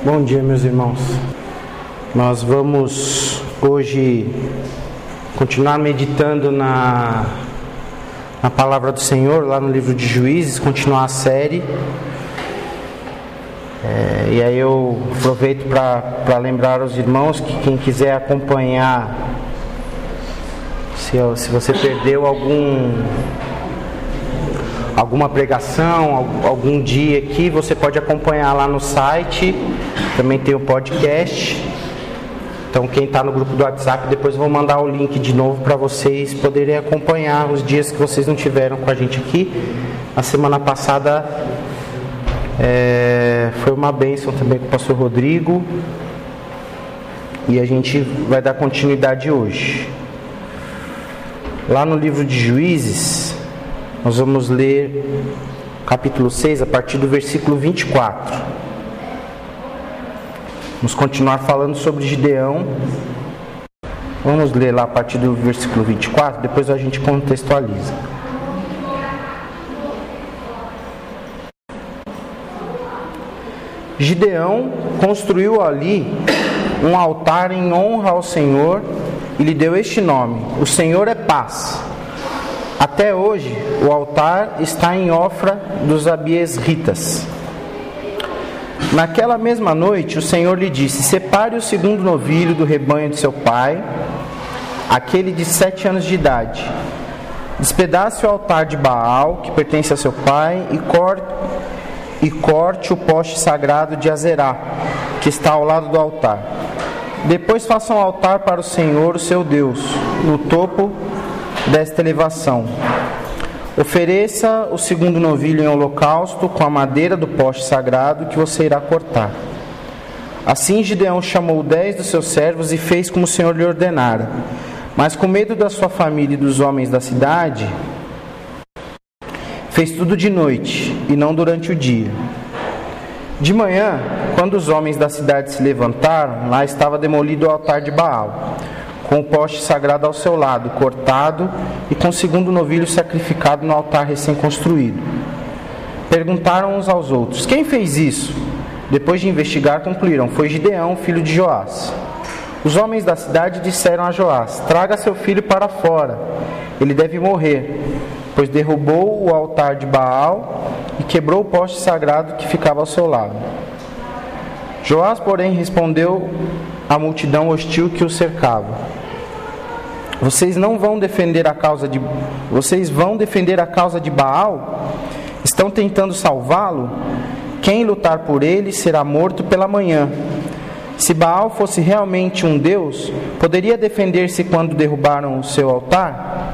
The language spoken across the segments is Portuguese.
Bom dia, meus irmãos. Nós vamos hoje continuar meditando na palavra do Senhor, lá no livro de Juízes, continuar a série. E aí eu aproveito para lembrar aos irmãos que quem quiser acompanhar, se você perdeu alguma pregação, algum dia aqui, você pode acompanhar lá no site, também tem o podcast. Então quem está no grupo do WhatsApp, depois eu vou mandar o link de novo para vocês poderem acompanhar os dias que vocês não tiveram com a gente aqui. A semana passada foi uma bênção também com o pastor Rodrigo, e a gente vai dar continuidade hoje. Lá no livro de Juízes, nós vamos ler capítulo 6, a partir do versículo 24. Vamos continuar falando sobre Gideão. Vamos ler lá a partir do versículo 24, depois a gente contextualiza. Gideão construiu ali um altar em honra ao Senhor e lhe deu este nome: O Senhor é paz. Até hoje, o altar está em Ofra dos Abiesritas. Naquela mesma noite, o Senhor lhe disse: separe o segundo novilho do rebanho de seu pai, aquele de 7 anos de idade. Despedace o altar de Baal, que pertence a seu pai, e corte o poste sagrado de Azerá, que está ao lado do altar. Depois faça um altar para o Senhor, o seu Deus, no topo desta elevação. Ofereça o segundo novilho em holocausto com a madeira do poste sagrado que você irá cortar. Assim Gideão chamou 10 dos seus servos e fez como o Senhor lhe ordenara. Mas com medo da sua família e dos homens da cidade, fez tudo de noite e não durante o dia. De manhã, quando os homens da cidade se levantaram, lá estava demolido o altar de Baal, com o poste sagrado ao seu lado, cortado, e com o segundo novilho sacrificado no altar recém-construído. Perguntaram uns aos outros: quem fez isso? Depois de investigar, concluíram: foi Gideão, filho de Joás. Os homens da cidade disseram a Joás: traga seu filho para fora, ele deve morrer, pois derrubou o altar de Baal e quebrou o poste sagrado que ficava ao seu lado. Joás, porém, respondeu à multidão hostil que o cercava: Vocês vão defender a causa de Baal? Estão tentando salvá-lo? Quem lutar por ele será morto pela manhã. Se Baal fosse realmente um deus, poderia defender-se quando derrubaram o seu altar?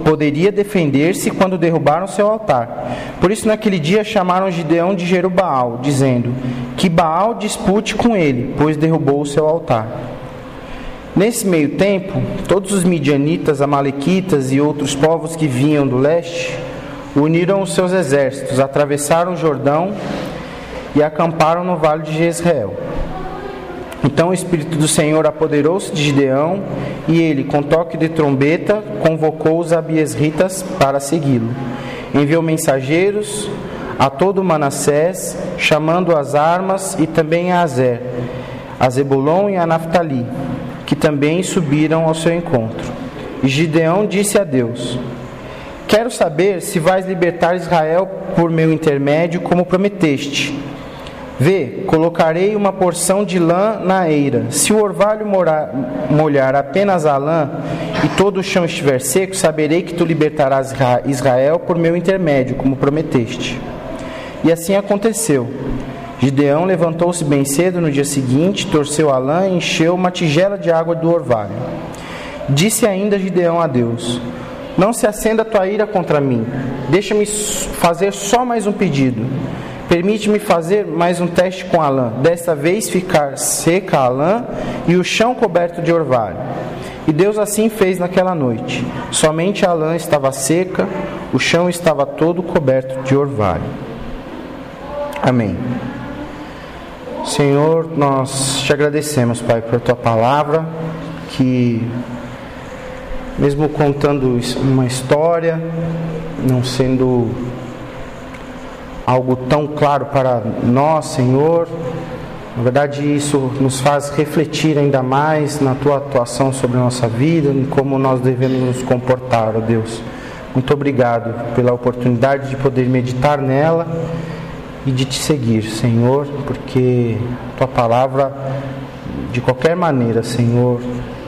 Poderia defender-se quando derrubaram seu altar. Por isso naquele dia chamaram Gideão de Jerubaal, dizendo: que Baal dispute com ele, pois derrubou o seu altar. Nesse meio tempo, todos os midianitas, amalequitas e outros povos que vinham do leste uniram os seus exércitos, atravessaram o Jordão e acamparam no vale de Jezreel. Então o Espírito do Senhor apoderou-se de Gideão, e ele, com toque de trombeta, convocou os abiesritas para segui-lo. Enviou mensageiros a todo Manassés, chamando as armas, e também a Azer, a Zebulon e a Naftali, que também subiram ao seu encontro. E Gideão disse a Deus: quero saber se vais libertar Israel por meu intermédio, como prometeste. Vê, colocarei uma porção de lã na eira. Se o orvalho molhar apenas a lã e todo o chão estiver seco, saberei que tu libertarás Israel por meu intermédio, como prometeste. E assim aconteceu. Gideão levantou-se bem cedo no dia seguinte, torceu a lã e encheu uma tigela de água do orvalho. Disse ainda Gideão a Deus: não se acenda a tua ira contra mim. Deixa-me fazer só mais um pedido. Permite-me fazer mais um teste com a lã. Desta vez ficar seca a lã e o chão coberto de orvalho. E Deus assim fez naquela noite. Somente a lã estava seca, o chão estava todo coberto de orvalho. Amém. Senhor, nós te agradecemos, Pai, por tua palavra, que mesmo contando uma história, não sendo algo tão claro para nós, Senhor. Na verdade, isso nos faz refletir ainda mais na Tua atuação sobre a nossa vida, em como nós devemos nos comportar, ó Deus. Muito obrigado pela oportunidade de poder meditar nela e de Te seguir, Senhor, porque Tua palavra, de qualquer maneira, Senhor,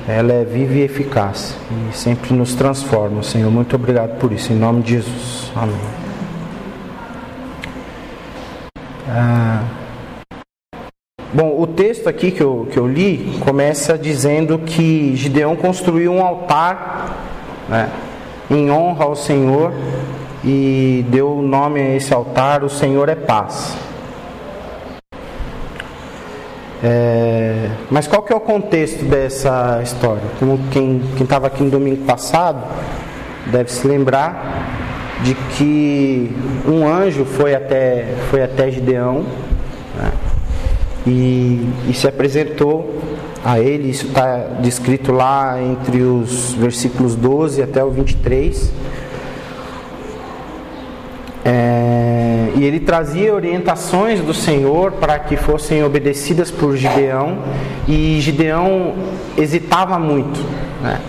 ela é viva e eficaz e sempre nos transforma, Senhor. Muito obrigado por isso, em nome de Jesus. Amém. Bom, o texto aqui que eu li começa dizendo que Gideão construiu um altar, né, em honra ao Senhor, e deu o nome a esse altar: O Senhor é Paz. Mas qual que é o contexto dessa história? Como quem estava aqui no domingo passado deve se lembrar de que um anjo foi até Gideão, né, e se apresentou a ele. Isso está descrito lá entre os versículos 12 até o 23. E ele trazia orientações do Senhor para que fossem obedecidas por Gideão, e Gideão hesitava muito, né?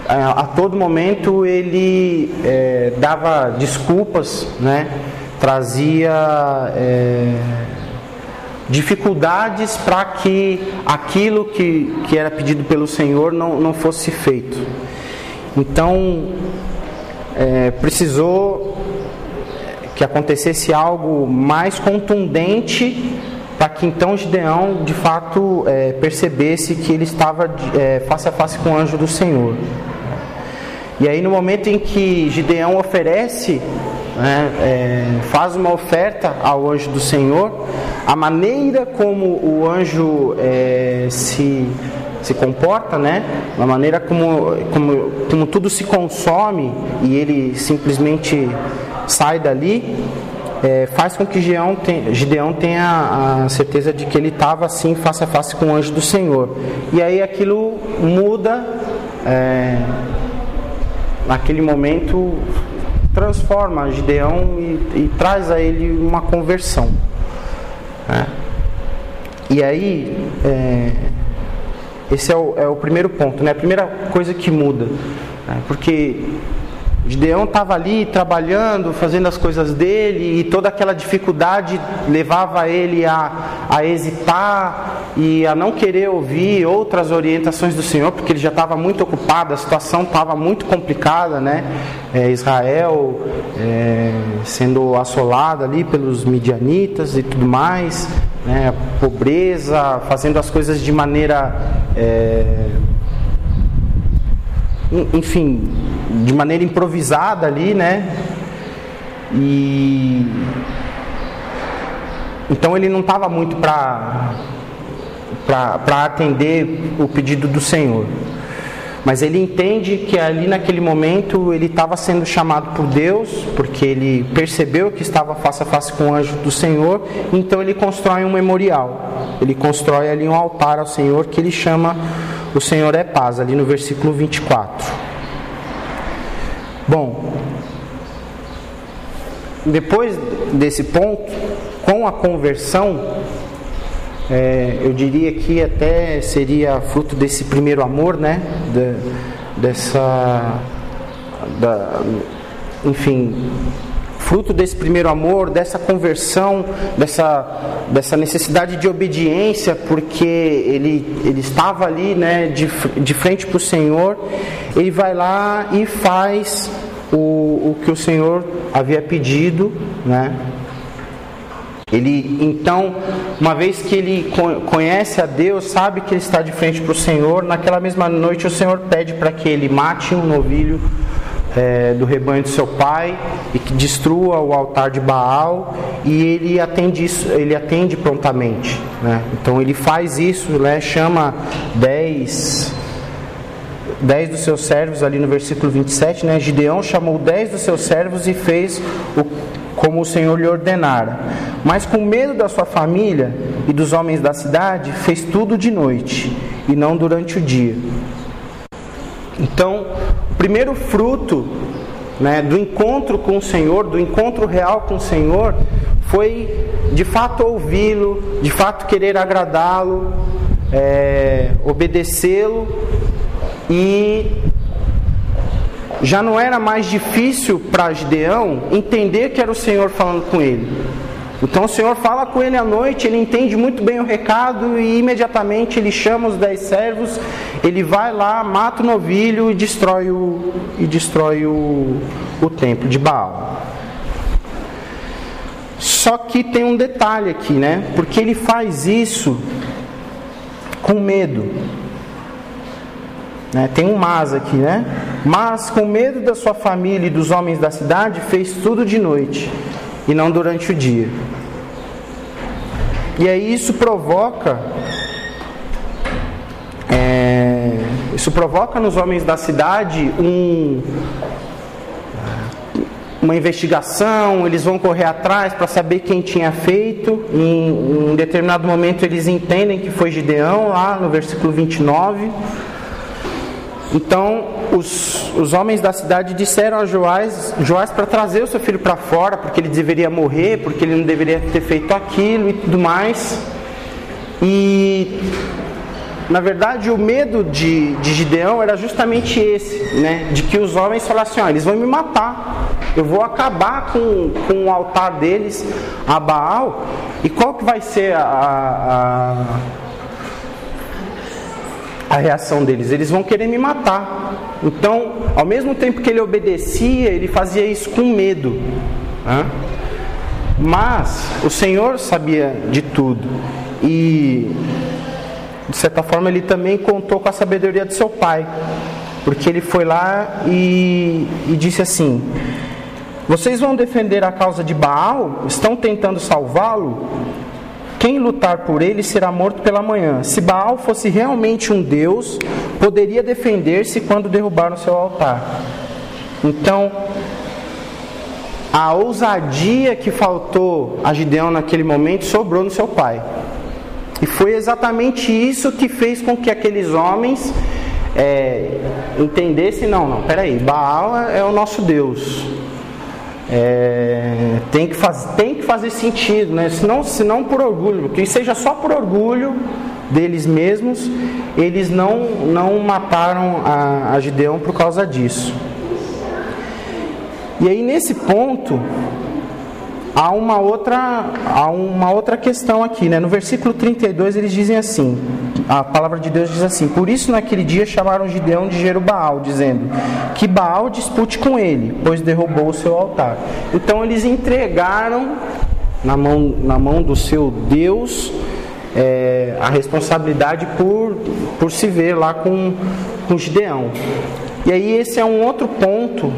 A todo momento ele dava desculpas, né? Trazia dificuldades para que aquilo que era pedido pelo Senhor não fosse feito. Então precisou que acontecesse algo mais contundente para que então Gideão de fato percebesse que ele estava face a face com o anjo do Senhor. E aí, no momento em que Gideão oferece, faz uma oferta ao anjo do Senhor, a maneira como o anjo se comporta, né? A maneira como tudo se consome e ele simplesmente sai dali, faz com que Gideão tenha a certeza de que ele estava assim face a face com o anjo do Senhor. E aí aquilo muda, naquele momento transforma Gideão e traz a ele uma conversão, né? E aí esse é o primeiro ponto, né? A primeira coisa que muda, né? Porque Gideão estava ali trabalhando, fazendo as coisas dele, e toda aquela dificuldade levava ele a hesitar e a não querer ouvir outras orientações do Senhor, porque ele já estava muito ocupado, a situação estava muito complicada, né? Israel sendo assolada ali pelos midianitas e tudo mais, né? A pobreza, fazendo as coisas de maneira enfim, de maneira improvisada ali, né? E então ele não estava muito para atender o pedido do Senhor, mas ele entende que ali naquele momento ele estava sendo chamado por Deus, porque ele percebeu que estava face a face com o anjo do Senhor. Então ele constrói um memorial, ele constrói ali um altar ao Senhor que ele chama O Senhor é Paz, ali no versículo 24. Bom, depois desse ponto, com a conversão, eu diria que até seria fruto desse primeiro amor, né? Enfim, fruto desse primeiro amor, dessa conversão, dessa necessidade de obediência, porque ele estava ali, né, de frente para o Senhor. Ele vai lá e faz o que o Senhor havia pedido, né? Ele, então, uma vez que ele conhece a Deus, sabe que ele está de frente para o Senhor, naquela mesma noite o Senhor pede para que ele mate um novilho do rebanho de seu pai e que destrua o altar de Baal, e ele atende prontamente, né? Então ele faz isso, né? Chama 10 dos seus servos, ali no versículo 27, né? Gideão chamou 10 dos seus servos e fez como o Senhor lhe ordenara, mas com medo da sua família e dos homens da cidade, fez tudo de noite e não durante o dia. Então, o primeiro fruto, né, do encontro com o Senhor, do encontro real com o Senhor, foi de fato ouvi-lo, de fato querer agradá-lo, obedecê-lo, e já não era mais difícil para Gideão entender que era o Senhor falando com ele. Então o Senhor fala com ele à noite, ele entende muito bem o recado e imediatamente ele chama os 10 servos, ele vai lá, mata o novilho e destrói o templo de Baal. Só que tem um detalhe aqui, né? Porque ele faz isso com medo. Tem um mas aqui, né? Mas com medo da sua família e dos homens da cidade, fez tudo de noite e não durante o dia. E aí isso provoca nos homens da cidade uma investigação. Eles vão correr atrás para saber quem tinha feito. Em determinado momento eles entendem que foi Gideão, lá no versículo 29. Então os homens da cidade disseram a Joás para trazer o seu filho para fora, porque ele deveria morrer, porque ele não deveria ter feito aquilo e tudo mais. E na verdade o medo de Gideão era justamente esse, né? De que os homens falassem: eles vão me matar, eu vou acabar com o altar deles a Baal. E qual que vai ser a reação deles? Eles vão querer me matar. Então, ao mesmo tempo que ele obedecia, ele fazia isso com medo, né? Mas o Senhor sabia de tudo, e de certa forma ele também contou com a sabedoria de seu pai, porque ele foi lá e disse assim: vocês vão defender a causa de Baal? Estão tentando salvá-lo? Quem lutar por ele será morto pela manhã. Se Baal fosse realmente um Deus, poderia defender-se quando derrubaram seu altar. Então, a ousadia que faltou a Gideão naquele momento sobrou no seu pai. E foi exatamente isso que fez com que aqueles homens entendessem: não, peraí, Baal é o nosso Deus. Tem que fazer sentido, né? Senão por orgulho, que seja só por orgulho deles mesmos, eles não mataram a Gideão por causa disso. E aí nesse ponto há uma outra questão aqui, né? No versículo 32 eles dizem assim, a palavra de Deus diz assim: por isso naquele dia chamaram Gideão de Jerubaal, dizendo que Baal dispute com ele, pois derrubou o seu altar. Então eles entregaram na mão do seu Deus a responsabilidade por se ver lá com Gideão. E aí esse é um outro ponto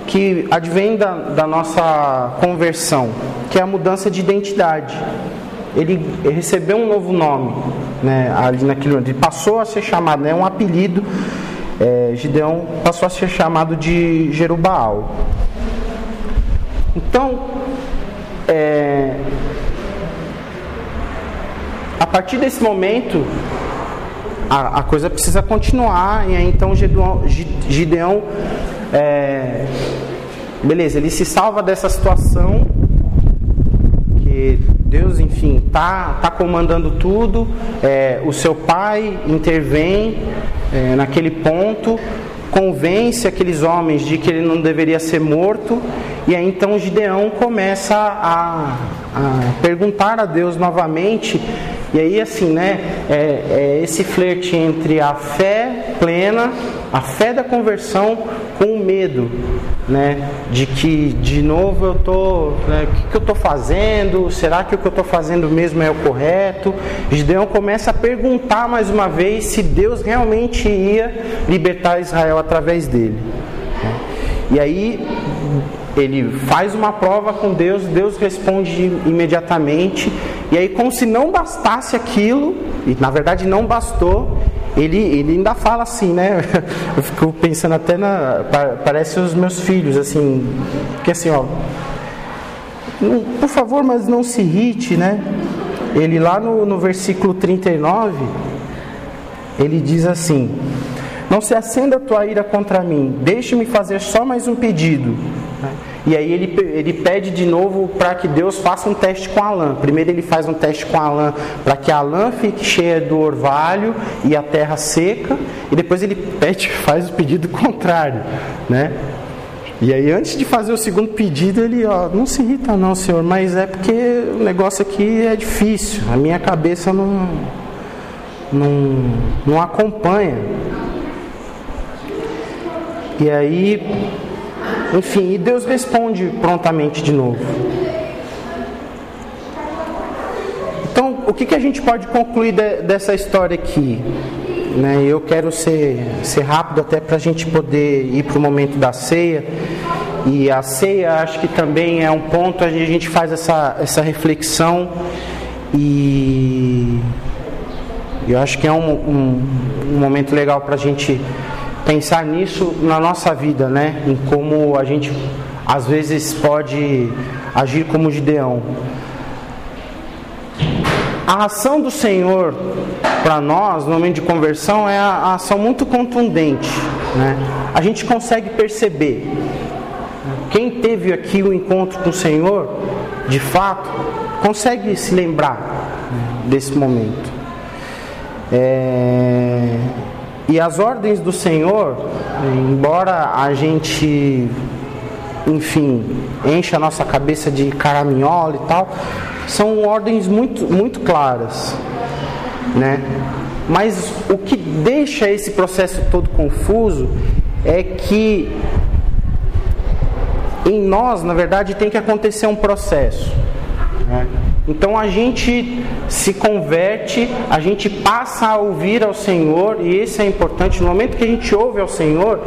que advém da nossa conversão, que é a mudança de identidade. Ele recebeu um novo nome, né, ali naquele momento. Ele passou a ser chamado, né, um apelido. Gideão passou a ser chamado de Jerubaal. Então, a partir desse momento, a coisa precisa continuar. E aí então Gideão, beleza, ele se salva dessa situação, que Deus, enfim, tá comandando tudo. O seu pai intervém naquele ponto, convence aqueles homens de que ele não deveria ser morto. E aí então Gideão começa a perguntar a Deus novamente. E aí assim, né, esse flerte entre a fé plena, a fé da conversão, com o medo, né, de que de novo o que eu estou fazendo? Será que o que eu estou fazendo mesmo é o correto? Gideão começa a perguntar mais uma vez se Deus realmente ia libertar Israel através dele. E aí ele faz uma prova com Deus, Deus responde imediatamente. E aí, como se não bastasse aquilo, e na verdade não bastou, ele ainda fala assim, né? Eu fico pensando até parece os meus filhos, assim, porque assim, por favor, mas não se irrite, né? Ele lá no versículo 39, ele diz assim: não se acenda a tua ira contra mim, deixe-me fazer só mais um pedido. E aí ele pede de novo para que Deus faça um teste com a lã. Primeiro ele faz um teste com a lã para que a lã fique cheia do orvalho e a terra seca. E depois ele faz o pedido contrário, né? E aí antes de fazer o segundo pedido ele, não se irrita não, Senhor, mas é porque o negócio aqui é difícil. A minha cabeça não acompanha. E aí, enfim, e Deus responde prontamente de novo. Então, o que a gente pode concluir dessa história aqui? Né? Eu quero ser rápido até para a gente poder ir para o momento da ceia. E a ceia acho que também é um ponto onde a gente faz essa reflexão. E eu acho que é um momento legal para a gente pensar nisso na nossa vida, né? Em como a gente às vezes pode agir como Gideão. A ação do Senhor para nós no momento de conversão é a ação muito contundente, né? A gente consegue perceber. Quem teve aqui o encontro com o Senhor, de fato, consegue se lembrar desse momento. E as ordens do Senhor, embora a gente, enfim, encha a nossa cabeça de caraminhola e tal, são ordens muito, muito claras, né? Mas o que deixa esse processo todo confuso é que em nós, na verdade, tem que acontecer um processo, né? Então a gente se converte, a gente passa a ouvir ao Senhor, e esse é importante. No momento que a gente ouve ao Senhor,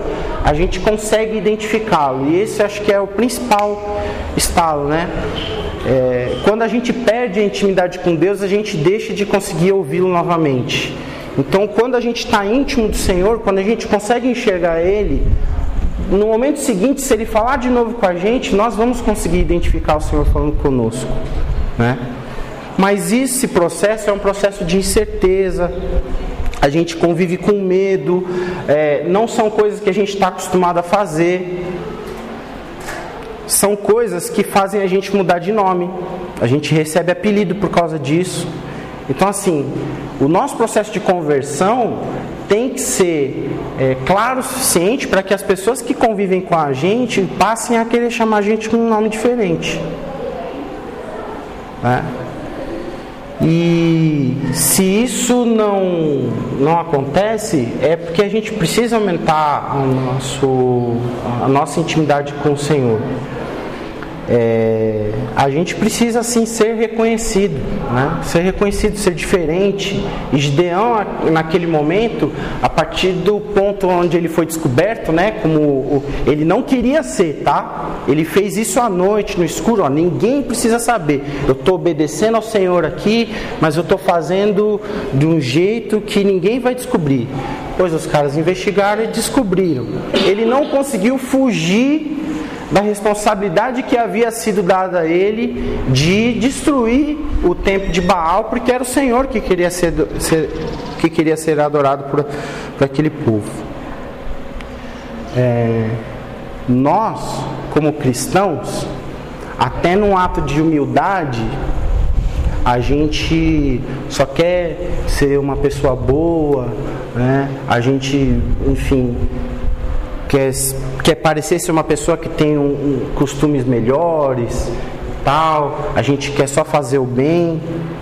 a gente consegue identificá-lo, e esse acho que é o principal estalo, né? Quando a gente perde a intimidade com Deus, a gente deixa de conseguir ouvi-lo novamente. Então quando a gente está íntimo do Senhor, quando a gente consegue enxergar Ele, no momento seguinte, se Ele falar de novo com a gente, nós vamos conseguir identificar o Senhor falando conosco, né? Mas esse processo é um processo de incerteza. A gente convive com medo, não são coisas que a gente está acostumado a fazer, são coisas que fazem a gente mudar de nome, a gente recebe apelido por causa disso. Então assim, o nosso processo de conversão tem que ser claro o suficiente para que as pessoas que convivem com a gente passem a querer chamar a gente com um nome diferente, né? E se isso não acontece, é porque a gente precisa aumentar a nossa intimidade com o Senhor. A gente precisa sim ser reconhecido, né? Ser reconhecido, ser diferente. E Gideão, naquele momento, a partir do ponto onde ele foi descoberto, né? Como ele não queria ser, tá? Ele fez isso à noite, no escuro, ninguém precisa saber. Eu estou obedecendo ao Senhor aqui, mas eu estou fazendo de um jeito que ninguém vai descobrir. Pois os caras investigaram e descobriram. Ele não conseguiu fugir da responsabilidade que havia sido dada a ele de destruir o templo de Baal, porque era o Senhor que queria ser adorado por aquele povo. Nós, como cristãos, até num ato de humildade, a gente só quer ser uma pessoa boa, né? A gente, enfim, quer parecer ser uma pessoa que tem costumes melhores, tal. A gente quer só fazer o bem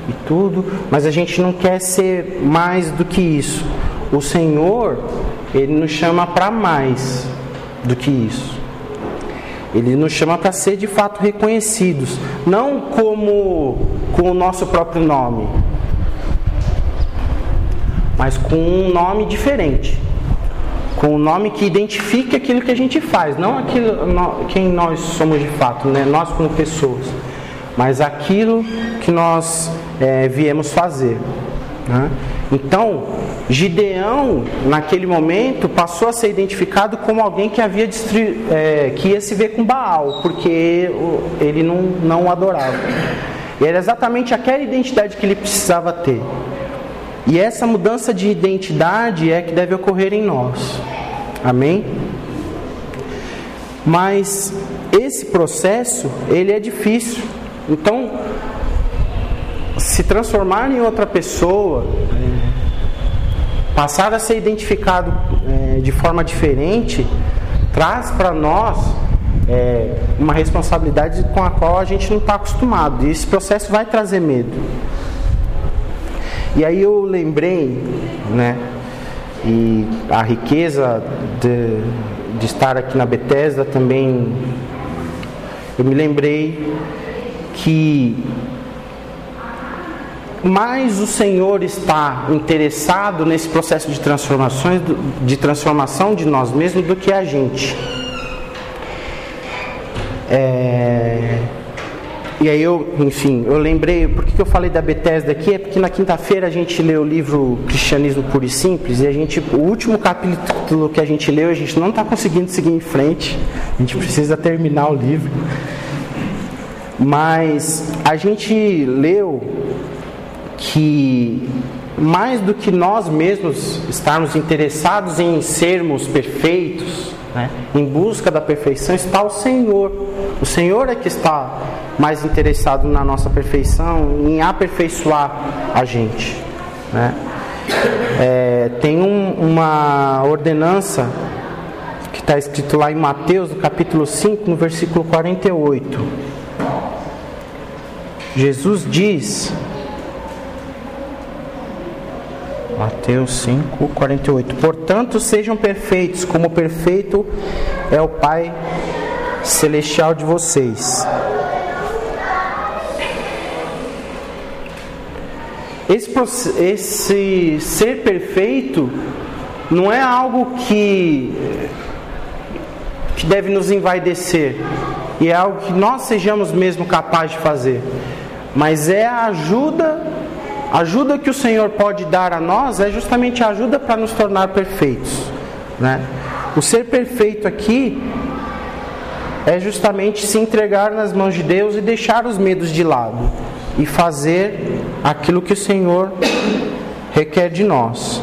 e tudo, mas a gente não quer ser mais do que isso. O Senhor, Ele nos chama para mais do que isso. Ele nos chama para ser de fato reconhecidos, não com o nosso próprio nome, mas com um nome diferente, com um nome que identifique aquilo que a gente faz, não quem nós somos de fato, né? Nós como pessoas, mas aquilo que nós viemos fazer, né? Então, Gideão, naquele momento, passou a ser identificado como alguém que que ia se ver com Baal, porque ele não o adorava. E era exatamente aquela identidade que ele precisava ter. E essa mudança de identidade é que deve ocorrer em nós. Amém? Mas esse processo, ele é difícil. Então, se transformar em outra pessoa, passar a ser identificado de forma diferente, traz para nós uma responsabilidade com a qual a gente não está acostumado. E esse processo vai trazer medo. E aí eu lembrei, né, e a riqueza de estar aqui na Bethesda também, eu me lembrei que mais o Senhor está interessado nesse processo de transformação de nós mesmos do que a gente. E aí eu lembrei, por que eu falei da Bethesda aqui? É porque na quinta-feira a gente leu o livro Cristianismo Puro e Simples, e o último capítulo que a gente leu, a gente não está conseguindo seguir em frente, a gente precisa terminar o livro. Mas a gente leu que mais do que nós mesmos estarmos interessados em sermos perfeitos, né, em busca da perfeição, está o Senhor. O Senhor é que está mais interessado na nossa perfeição, em aperfeiçoar a gente, né? Tem uma ordenança que está escrito lá em Mateus, no capítulo 5, no versículo 48. Jesus diz, Mateus 5, 48: portanto, sejam perfeitos, como perfeito é o Pai Celestial de vocês. Esse ser perfeito não é algo que deve nos envaidecer, e é algo que nós sejamos mesmo capazes de fazer, mas é a ajuda que o Senhor pode dar a nós, é justamente a ajuda para nos tornar perfeitos, né? O ser perfeito aqui é justamente se entregar nas mãos de Deus e deixar os medos de lado e fazer aquilo que o Senhor requer de nós.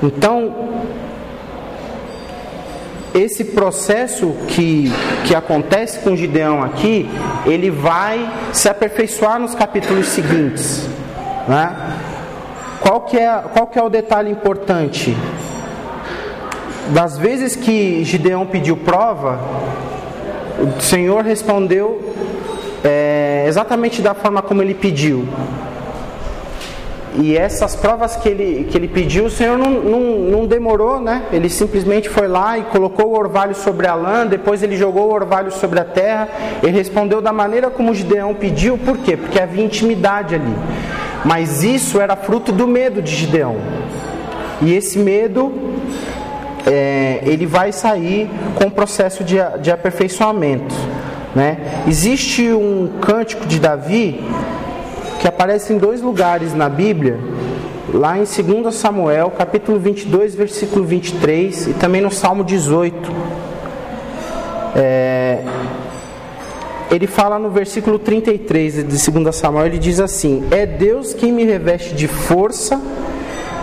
Então, esse processo que acontece com Gideão aqui, ele vai se aperfeiçoar nos capítulos seguintes, né? Qual que é o detalhe importante? Das vezes que Gideão pediu prova, o Senhor respondeu exatamente da forma como ele pediu. E essas provas que ele pediu, o Senhor não demorou, né? Ele simplesmente foi lá e colocou o orvalho sobre a lã, depois ele jogou o orvalho sobre a terra. Ele respondeu da maneira como Gideão pediu. Por quê? Porque havia intimidade ali. Mas isso era fruto do medo de Gideão. E esse medo, ele vai sair com o processo de aperfeiçoamento, né? Existe um cântico de Davi que aparece em 2 lugares na Bíblia, lá em 2 Samuel, capítulo 22, versículo 23, e também no Salmo 18. Ele fala no versículo 33 de 2 Samuel, ele diz assim: é Deus quem me reveste de força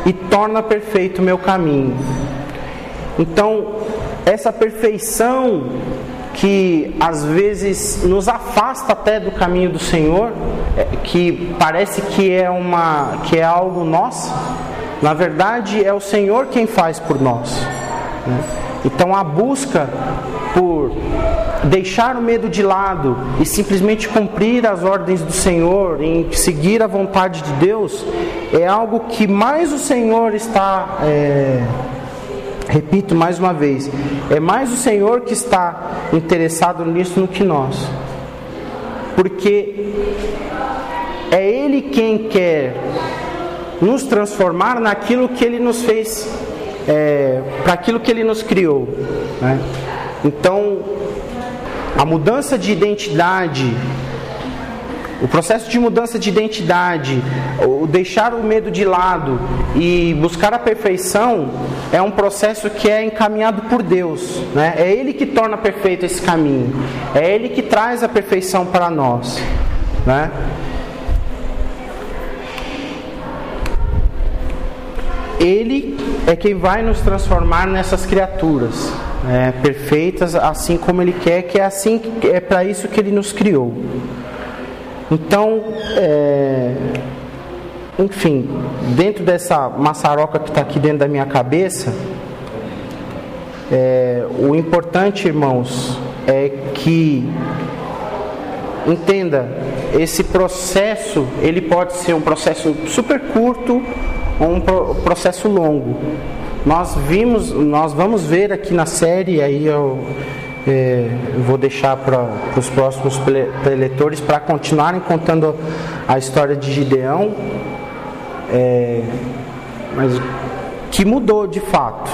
e torna perfeito o meu caminho. Então, essa perfeição que às vezes nos afasta até do caminho do Senhor, que parece que é algo nosso, na verdade é o Senhor quem faz por nós, né? Então a busca por deixar o medo de lado e simplesmente cumprir as ordens do Senhor, em seguir a vontade de Deus, é algo que mais o Senhor está... Repito mais uma vez, é mais o Senhor que está interessado nisso do que nós, porque é Ele quem quer nos transformar naquilo que Ele nos fez, para aquilo que Ele nos criou, né? Então, a mudança de identidade, o processo de mudança de identidade, o deixar o medo de lado e buscar a perfeição, é um processo que é encaminhado por Deus, né? É Ele que torna perfeito esse caminho, é Ele que traz a perfeição para nós, né? Ele é quem vai nos transformar nessas criaturas, perfeitas, assim como Ele quer, que é para isso que Ele nos criou. Então, enfim, dentro dessa maçaroca que está aqui dentro da minha cabeça, o importante, irmãos, é que entenda, esse processo, ele pode ser um processo super curto ou um processo longo. Nós vamos ver aqui na série, aí eu vou deixar para os próximos preletores para continuarem contando a história de Gideão, mas que mudou de fato.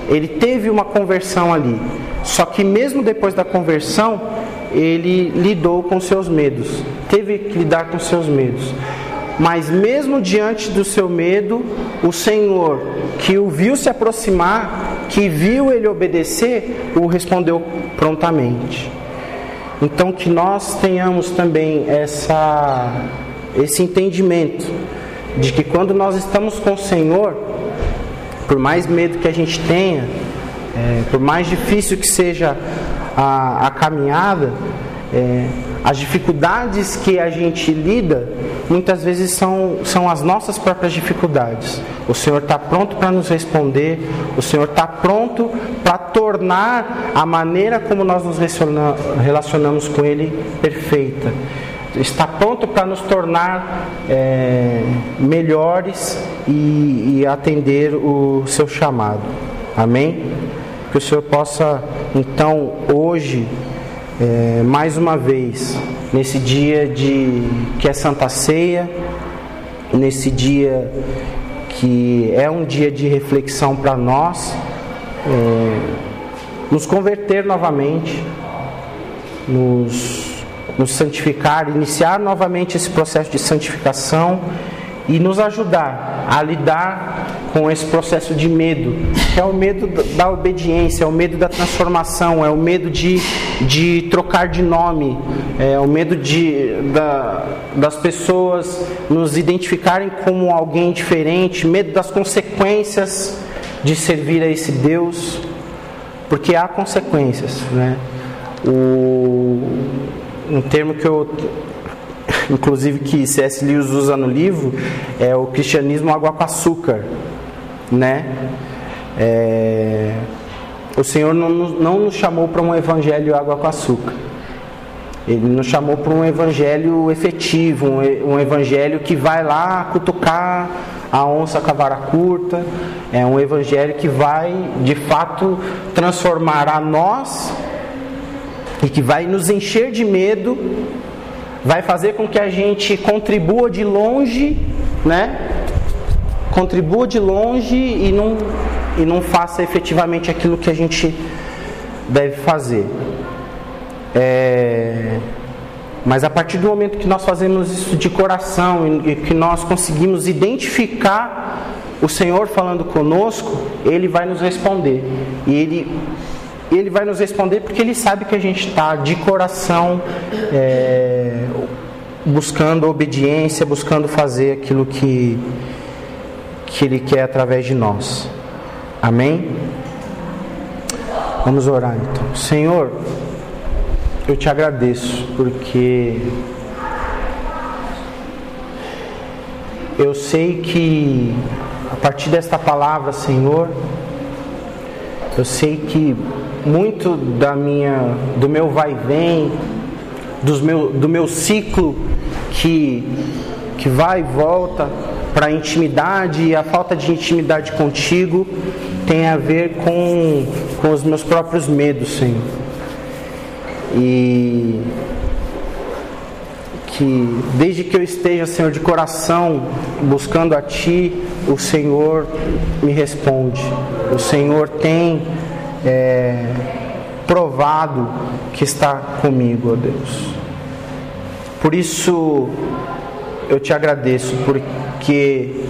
Ele teve uma conversão ali, só que mesmo depois da conversão, ele lidou com seus medos, teve que lidar com seus medos. Mas mesmo diante do seu medo, o Senhor, que o viu se aproximar, que viu ele obedecer, o respondeu prontamente. Então que nós tenhamos também esse entendimento de que quando nós estamos com o Senhor, por mais medo que a gente tenha, por mais difícil que seja a caminhada, as dificuldades que a gente lida, muitas vezes são as nossas próprias dificuldades. O Senhor está pronto para nos responder, o Senhor está pronto para tornar a maneira como nós nos relacionamos com Ele perfeita. Está pronto para nos tornar melhores e atender o seu chamado. Amém? Que o Senhor possa, então, hoje, mais uma vez, nesse dia que é Santa Ceia, nesse dia que é um dia de reflexão para nós, nos converter novamente, nos santificar, iniciar novamente esse processo de santificação e nos ajudar a lidar com esse processo de medo, que é o medo da obediência, é o medo da transformação, é o medo de trocar de nome, é o medo das pessoas nos identificarem como alguém diferente, medo das consequências de servir a esse Deus, porque há consequências, né? Um termo que inclusive que C.S. Lewis usa no livro, é o cristianismo água com açúcar, né? O Senhor não nos chamou para um evangelho água com açúcar. Ele nos chamou para um evangelho efetivo, um evangelho que vai lá cutucar a onça com a vara curta. É um evangelho que vai, de fato, transformar a nós e que vai nos encher de medo, vai fazer com que a gente contribua de longe, né? Contribua de longe e não faça efetivamente aquilo que a gente deve fazer. Mas a partir do momento que nós fazemos isso de coração e que nós conseguimos identificar o Senhor falando conosco, Ele vai nos responder. E Ele vai nos responder porque Ele sabe que a gente está de coração buscando obediência, buscando fazer aquilo que Ele quer através de nós. Amém? Vamos orar então. Senhor, eu te agradeço porque eu sei que a partir desta palavra, Senhor, eu sei que muito do meu vai e vem, do meu ciclo que vai e volta para a intimidade e a falta de intimidade contigo tem a ver com os meus próprios medos, Senhor. E que desde que eu esteja, Senhor, de coração buscando a Ti, o Senhor me responde. O Senhor tem provado que está comigo, ó Deus. Por isso eu te agradeço, porque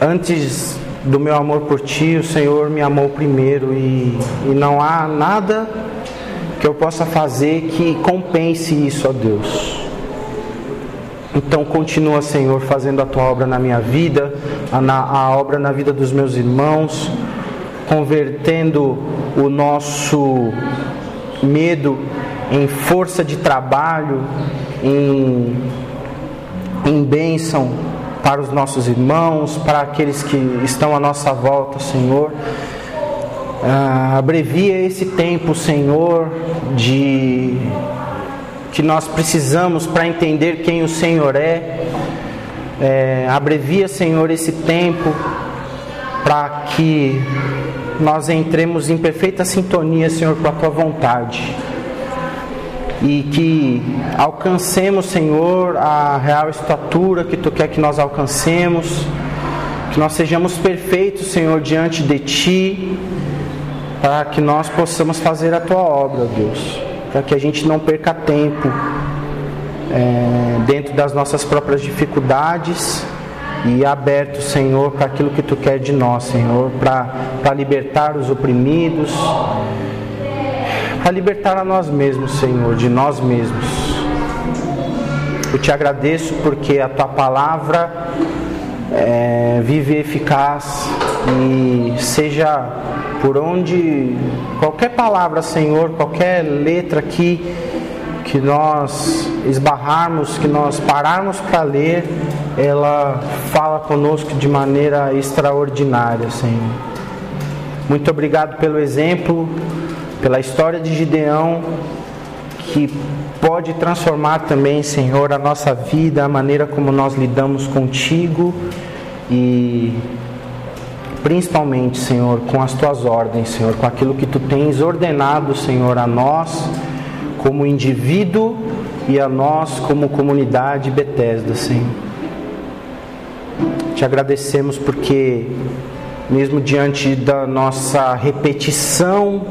antes do meu amor por Ti, o Senhor me amou primeiro e não há nada que eu possa fazer que compense isso, ó Deus. Então continua, Senhor, fazendo a Tua obra na minha vida, a obra na vida dos meus irmãos, convertendo o nosso medo em força de trabalho, em bênção para os nossos irmãos, para aqueles que estão à nossa volta, Senhor. Abrevia esse tempo, Senhor, que nós precisamos para entender quem o Senhor é. Abrevia, Senhor, esse tempo para que nós entremos em perfeita sintonia, Senhor, com a Tua vontade. E que alcancemos, Senhor, a real estatura que Tu quer que nós alcancemos. Que nós sejamos perfeitos, Senhor, diante de Ti, para que nós possamos fazer a Tua obra, Deus. Para que a gente não perca tempo dentro das nossas próprias dificuldades, e aberto, Senhor, para aquilo que Tu quer de nós, Senhor, para libertar os oprimidos, para libertar a nós mesmos, Senhor, de nós mesmos. Eu Te agradeço porque a Tua palavra vive eficaz, e seja por onde, qualquer palavra, Senhor, qualquer letra aqui que nós esbarrarmos, que nós pararmos para ler, ela fala conosco de maneira extraordinária, Senhor. Muito obrigado pelo exemplo, pela história de Gideão, que pode transformar também, Senhor, a nossa vida, a maneira como nós lidamos contigo e principalmente, Senhor, com as Tuas ordens, Senhor, com aquilo que Tu tens ordenado, Senhor, a nós como indivíduo e a nós como comunidade Betesda, Senhor. Te agradecemos porque, mesmo diante da nossa repetição,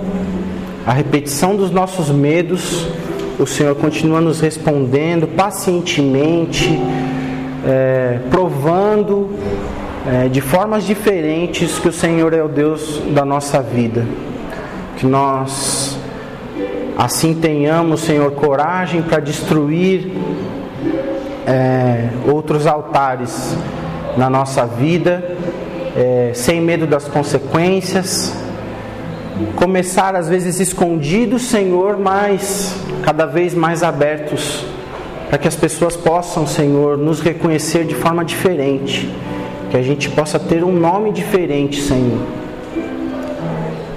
a repetição dos nossos medos, o Senhor continua nos respondendo pacientemente, provando de formas diferentes que o Senhor é o Deus da nossa vida. Que nós assim tenhamos, Senhor, coragem para destruir outros altares na nossa vida, sem medo das consequências. Começar às vezes escondidos, Senhor, mas cada vez mais abertos, para que as pessoas possam, Senhor, nos reconhecer de forma diferente, que a gente possa ter um nome diferente, Senhor,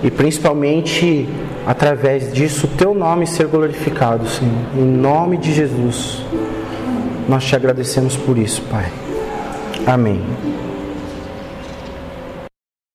e principalmente através disso o Teu nome ser glorificado, Senhor. Em nome de Jesus nós Te agradecemos por isso, Pai. Amém.